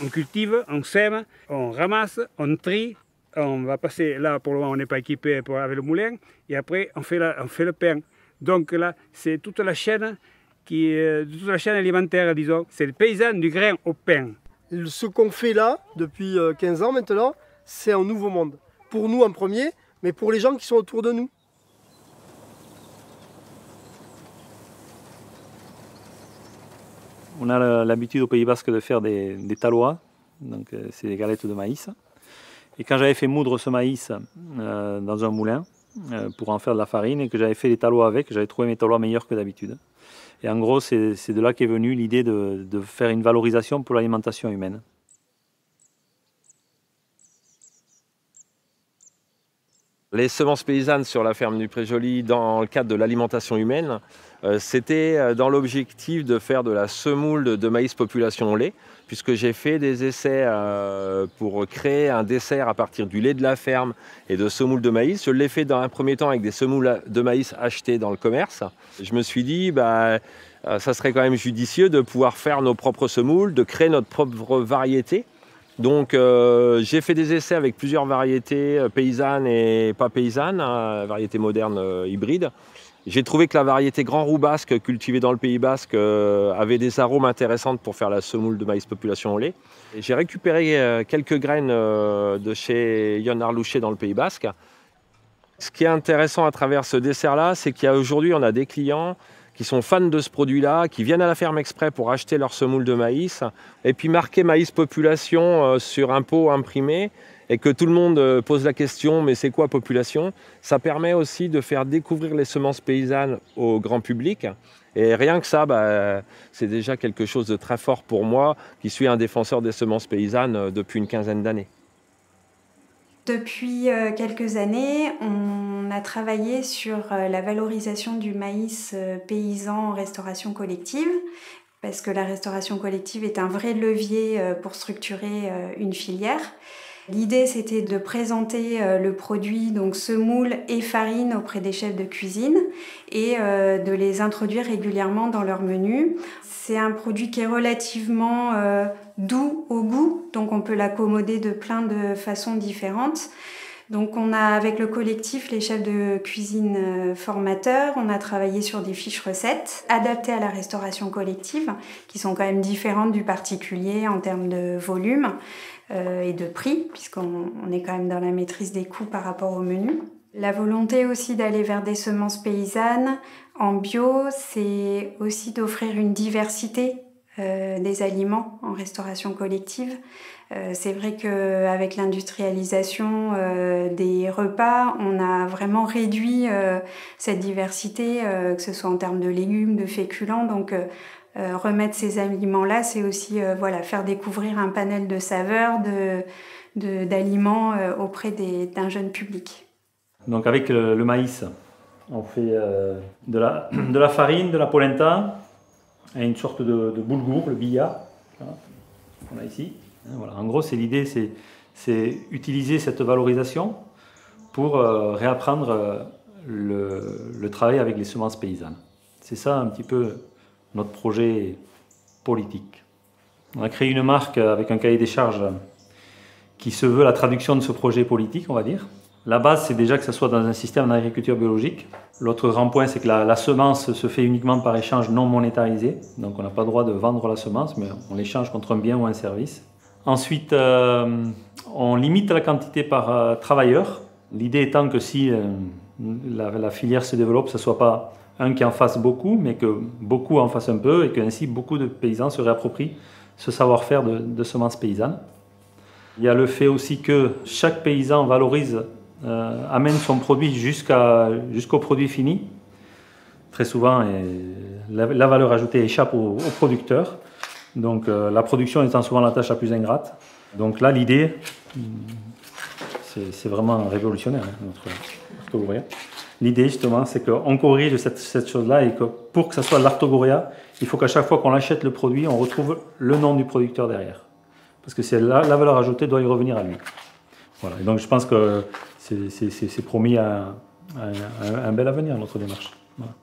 On cultive, on sème, on ramasse, on trie. On va passer, là pour le moment on n'est pas équipé avec le moulin, et après on fait le pain. Donc là c'est toute la chaîne alimentaire, disons. C'est le paysan du grain au pain. Ce qu'on fait là, depuis 15 ans maintenant, c'est un nouveau monde. Pour nous en premier, mais pour les gens qui sont autour de nous. On a l'habitude au Pays Basque de faire des talois, donc c'est des galettes de maïs. Et quand j'avais fait moudre ce maïs dans un moulin pour en faire de la farine et que j'avais fait les talois avec, j'avais trouvé mes talois meilleurs que d'habitude. Et en gros, c'est de là qu'est venue l'idée de faire une valorisation pour l'alimentation humaine. Les semences paysannes sur la ferme du Pré-Joli dans le cadre de l'alimentation humaine, c'était dans l'objectif de faire de la semoule de maïs population lait, puisque j'ai fait des essais pour créer un dessert à partir du lait de la ferme et de semoule de maïs. Je l'ai fait dans un premier temps avec des semoules de maïs achetées dans le commerce. Je me suis dit, ça serait quand même judicieux de pouvoir faire nos propres semoules, de créer notre propre variété. Donc j'ai fait des essais avec plusieurs variétés paysannes et pas paysannes, variétés modernes hybrides. J'ai trouvé que la variété Grand Roux Basque cultivée dans le Pays Basque avait des arômes intéressants pour faire la semoule de maïs population au lait. J'ai récupéré quelques graines de chez Yon Arlouché dans le Pays Basque. Ce qui est intéressant à travers ce dessert-là, c'est qu'aujourd'hui on a des clients qui sont fans de ce produit-là, qui viennent à la ferme exprès pour acheter leur semoule de maïs, et puis marquer maïs population sur un pot imprimé, et que tout le monde pose la question, mais c'est quoi population? Ça permet aussi de faire découvrir les semences paysannes au grand public, et rien que ça, c'est déjà quelque chose de très fort pour moi, qui suis un défenseur des semences paysannes depuis une quinzaine d'années. Depuis quelques années, on a travaillé sur la valorisation du maïs paysan en restauration collective, parce que la restauration collective est un vrai levier pour structurer une filière. L'idée, c'était de présenter le produit, donc semoule et farine, auprès des chefs de cuisine et de les introduire régulièrement dans leur menu. C'est un produit qui est relativement doux au goût, donc on peut l'accommoder de plein de façons différentes. Donc on a, avec le collectif, les chefs de cuisine formateurs, on a travaillé sur des fiches recettes adaptées à la restauration collective, qui sont quand même différentes du particulier en termes de volume et de prix, puisqu'on est quand même dans la maîtrise des coûts par rapport au menu. La volonté aussi d'aller vers des semences paysannes en bio, c'est aussi d'offrir une diversité des aliments en restauration collective. C'est vrai qu'avec l'industrialisation des repas, on a vraiment réduit cette diversité, que ce soit en termes de légumes, de féculents. Donc remettre ces aliments-là, c'est aussi faire découvrir un panel de saveurs, d'aliments auprès d'un jeune public. Donc avec le maïs, on fait de la farine, de la polenta, et une sorte de boulgour, le billa, qu'on a ici. Voilà. En gros, l'idée, c'est utiliser cette valorisation pour réapprendre le travail avec les semences paysannes. C'est ça un petit peu notre projet politique. On a créé une marque avec un cahier des charges qui se veut la traduction de ce projet politique, on va dire. La base, c'est déjà que ça soit dans un système d'agriculture biologique. L'autre grand point, c'est que la semence se fait uniquement par échange non monétarisé. Donc on n'a pas le droit de vendre la semence, mais on l'échange contre un bien ou un service. Ensuite, on limite la quantité par travailleur. L'idée étant que si la filière se développe, ce ne soit pas un qui en fasse beaucoup, mais que beaucoup en fassent un peu, et qu'ainsi beaucoup de paysans se réapproprient ce savoir-faire de semences paysannes. Il y a le fait aussi que chaque paysan valorise, amène son produit jusqu'au produit fini. Très souvent, la valeur ajoutée échappe au producteur. Donc la production étant souvent la tâche la plus ingrate. Donc là, l'idée, c'est vraiment révolutionnaire, notre ouvrier. L'idée, justement, c'est qu'on corrige cette chose-là et que pour que ça soit l'artogoria, il faut qu'à chaque fois qu'on achète le produit, on retrouve le nom du producteur derrière. Parce que la valeur ajoutée doit y revenir à lui. Voilà. Et donc je pense que c'est promis à un bel avenir, notre démarche. Voilà.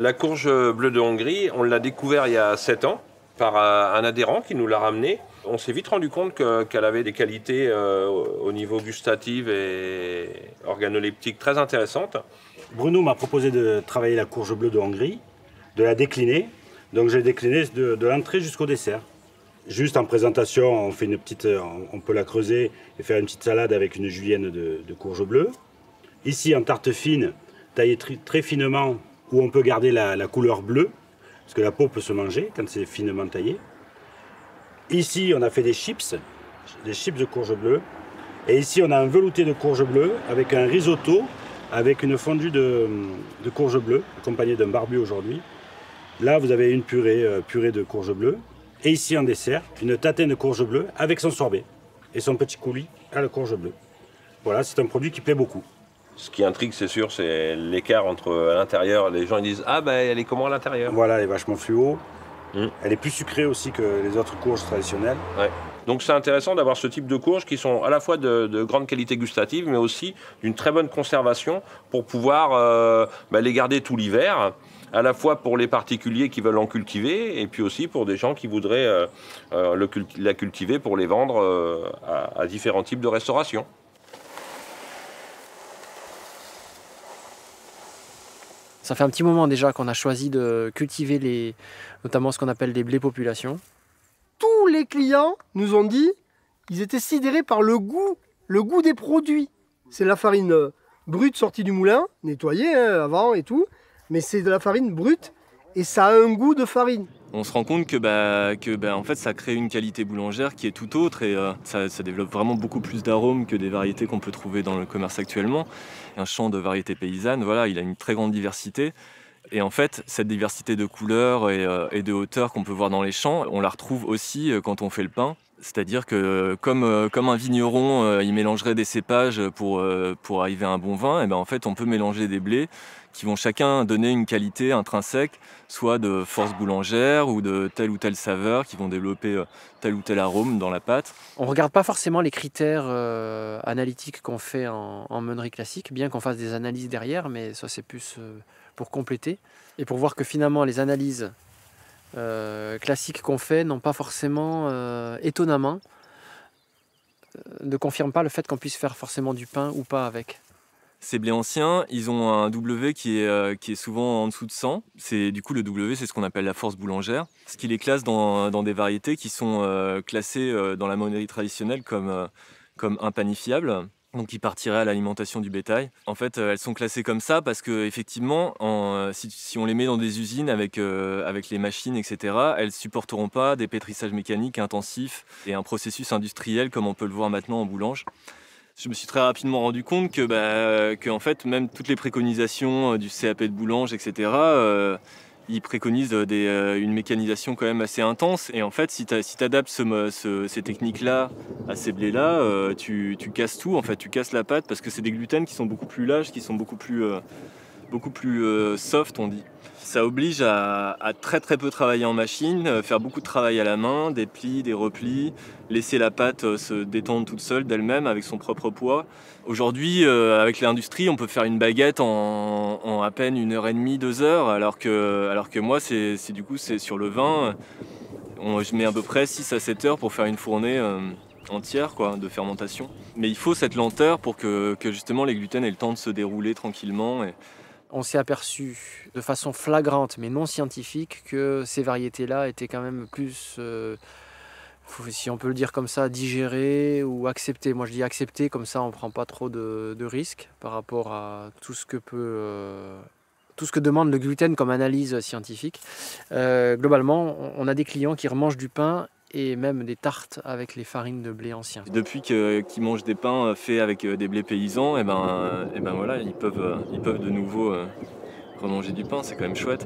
La courge bleue de Hongrie, on l'a découvert il y a 7 ans par un adhérent qui nous l'a ramené. On s'est vite rendu compte qu'elle avait des qualités au niveau gustatif et organoleptique très intéressantes. Bruno m'a proposé de travailler la courge bleue de Hongrie, de la décliner. Donc j'ai décliné de l'entrée jusqu'au dessert. Juste en présentation, on peut la creuser et faire une petite salade avec une julienne de courge bleue. Ici en tarte fine, taillée très finement, où on peut garder la couleur bleue, parce que la peau peut se manger quand c'est finement taillé. Ici, on a fait des chips de courge bleue. Et ici, on a un velouté de courge bleue avec un risotto, avec une fondue de courge bleue, accompagnée d'un barbu aujourd'hui. Là, vous avez une purée de courge bleue. Et ici, en dessert, une tatin de courge bleue avec son sorbet et son petit coulis à la courge bleue. Voilà, c'est un produit qui plaît beaucoup. Ce qui intrigue, c'est sûr, c'est l'écart entre à l'intérieur. Les gens ils disent « Ah, ben elle est comment à l'intérieur ?» Voilà, elle est vachement fluo. Elle est plus sucrée aussi que les autres courges traditionnelles. Ouais. Donc c'est intéressant d'avoir ce type de courges qui sont à la fois de grande qualité gustative, mais aussi d'une très bonne conservation pour pouvoir les garder tout l'hiver, à la fois pour les particuliers qui veulent en cultiver, et puis aussi pour des gens qui voudraient la cultiver pour les vendre à différents types de restauration. Ça fait un petit moment déjà qu'on a choisi de cultiver notamment ce qu'on appelle des blés population. Tous les clients nous ont dit qu'ils étaient sidérés par le goût des produits. C'est la farine brute sortie du moulin, nettoyée avant et tout, mais c'est de la farine brute et ça a un goût de farine. On se rend compte que en fait, ça crée une qualité boulangère qui est tout autre et ça développe vraiment beaucoup plus d'arômes que des variétés qu'on peut trouver dans le commerce actuellement. Un champ de variétés paysannes, voilà, il a une très grande diversité. Et en fait, cette diversité de couleurs et de hauteurs qu'on peut voir dans les champs, on la retrouve aussi quand on fait le pain. C'est-à-dire que comme un vigneron, il mélangerait des cépages pour arriver à un bon vin, et en fait, on peut mélanger des blés qui vont chacun donner une qualité intrinsèque, soit de force boulangère ou de telle ou telle saveur, qui vont développer tel ou tel arôme dans la pâte. On ne regarde pas forcément les critères analytiques qu'on fait en meunerie classique, bien qu'on fasse des analyses derrière, mais ça c'est plus pour compléter et pour voir que finalement les analyses classiques qu'on fait n'ont pas forcément, étonnamment, ne confirment pas le fait qu'on puisse faire forcément du pain ou pas avec. Ces blés anciens, ils ont un W qui est souvent en dessous de 100. Du coup, le W, c'est ce qu'on appelle la force boulangère. Ce qui les classe dans des variétés qui sont classées dans la meunerie traditionnelle comme impanifiables. Donc, qui partiraient à l'alimentation du bétail. En fait, elles sont classées comme ça parce qu'effectivement, si on les met dans des usines avec les machines, etc., elles ne supporteront pas des pétrissages mécaniques intensifs et un processus industriel comme on peut le voir maintenant en boulange. Je me suis très rapidement rendu compte que en fait, même toutes les préconisations du CAP de boulange, etc., ils préconisent une mécanisation quand même assez intense. Et en fait, si tu adaptes ces techniques-là à ces blés-là, tu casses tout, en fait, tu casses la pâte parce que c'est des gluten qui sont beaucoup plus lâches, qui sont beaucoup plus soft, on dit. Ça oblige à très très peu travailler en machine, faire beaucoup de travail à la main, des plis, des replis, laisser la pâte se détendre toute seule d'elle-même avec son propre poids. Aujourd'hui, avec l'industrie, on peut faire une baguette en à peine 1h30, 2 heures, alors que moi, c'est sur le vin, je mets à peu près 6 à 7 heures pour faire une fournée entière de fermentation. Mais il faut cette lenteur pour que justement les gluten aient le temps de se dérouler tranquillement. On s'est aperçu de façon flagrante, mais non scientifique, que ces variétés-là étaient quand même plus, si on peut le dire comme ça, digérées ou acceptées. Moi je dis acceptées, comme ça on ne prend pas trop de risques par rapport à tout ce que demande le gluten comme analyse scientifique. Globalement, on a des clients qui remangent du pain et même des tartes avec les farines de blé anciens. Depuis qu'ils mangent des pains faits avec des blés paysans, voilà, ils peuvent de nouveau remanger du pain, c'est quand même chouette.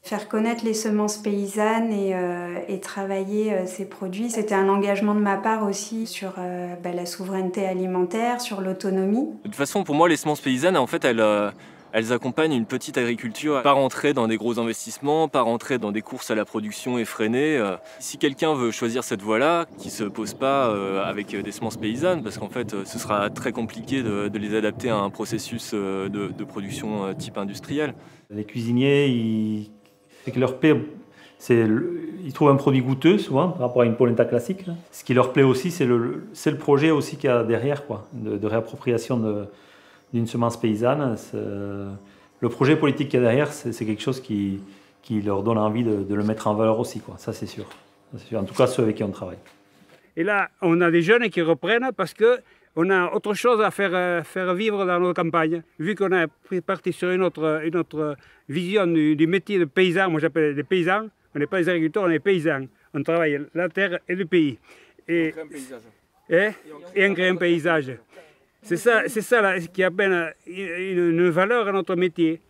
Faire connaître les semences paysannes et travailler ces produits, c'était un engagement de ma part aussi sur la souveraineté alimentaire, sur l'autonomie. De toute façon, pour moi, les semences paysannes, en fait, Elles accompagnent une petite agriculture, pas rentrer dans des gros investissements, pas rentrer dans des courses à la production effrénées. Si quelqu'un veut choisir cette voie-là, qui ne se pose pas avec des semences paysannes, parce qu'en fait ce sera très compliqué de les adapter à un processus de production type industriel. Les cuisiniers, c'est que leur plaît, ils trouvent un produit goûteux souvent par rapport à une polenta classique. Là. Ce qui leur plaît aussi, c'est le projet aussi qu'il y a derrière, quoi, de réappropriation d'une semence paysanne. Le projet politique qu'il y a derrière, c'est quelque chose qui leur donne envie de le mettre en valeur aussi, quoi. Ça c'est sûr. En tout cas ceux avec qui on travaille. Et là, on a des jeunes qui reprennent parce qu'on a autre chose à faire vivre dans nos campagnes. Vu qu'on est parti sur une autre vision du métier de paysan, moi j'appelle des paysans, on n'est pas des agriculteurs, on est paysans. On travaille la terre et le pays. Et on crée un paysage. Et on crée un paysage. C'est ça là, qui appelle une valeur à notre métier.